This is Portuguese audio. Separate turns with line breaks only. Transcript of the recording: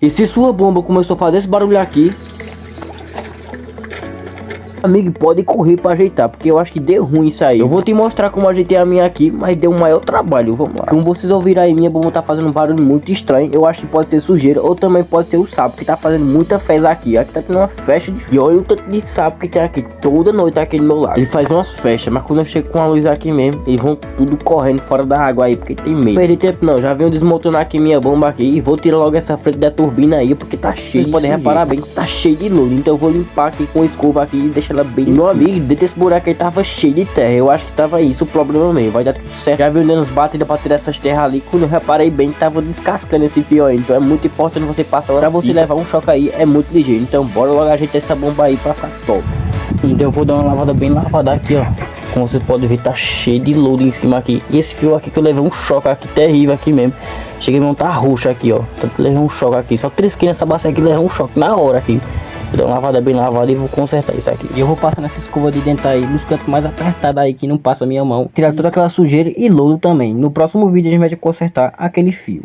E se sua bomba começou a fazer esse barulho aqui, amigo, pode correr pra ajeitar, porque eu acho que deu ruim isso aí. Eu vou te mostrar como ajeitei a minha aqui, mas deu um maior trabalho, vamos lá. Como vocês ouviram aí, minha bomba tá fazendo um barulho muito estranho. Eu acho que pode ser sujeira, ou também pode ser o sapo, que tá fazendo muita festa aqui. Aqui tá tendo uma festa de... E olha o tanto de sapo que tem aqui, toda noite aqui do meu lado. Ele faz umas festas, mas quando eu chego com a luz aqui mesmo, eles vão tudo correndo fora da água aí, porque tem medo. Não perdi tempo não, já venho desmontando aqui minha bomba aqui. E vou tirar logo essa frente da turbina aí, porque tá cheio. Vocês podem reparar bem, tá cheio de lodo. Então eu vou limpar aqui com a escova aqui e deixar ela bem... Meu amigo, dentro desse buraco aí tava cheio de terra. Eu acho que tava isso o problema mesmo. Vai dar tudo certo. Já vi dando as batidas pra tirar essas terras ali. Quando eu reparei bem, tava descascando esse fio aí. Então é muito importante você passar pra você levar um choque aí. É muito ligeiro. Então bora logo ajeitar essa bomba aí pra ficar top. Então eu vou dar uma lavada bem lavada aqui, ó. Como vocês podem ver, tá cheio de lodo em cima aqui. E esse fio aqui que eu levei um choque aqui terrível aqui mesmo. Cheguei a montar roxo aqui, ó. Tanto levei um choque aqui. Só trisquei nessa bacia aqui, levei um choque na hora aqui. Vou dar uma lavada bem lavada e vou consertar isso aqui. E eu vou passar nessa escova de dentro aí, nos cantos mais apertados aí, que não passa a minha mão. Tirar toda aquela sujeira e lodo também. No próximo vídeo a gente vai consertar aquele fio.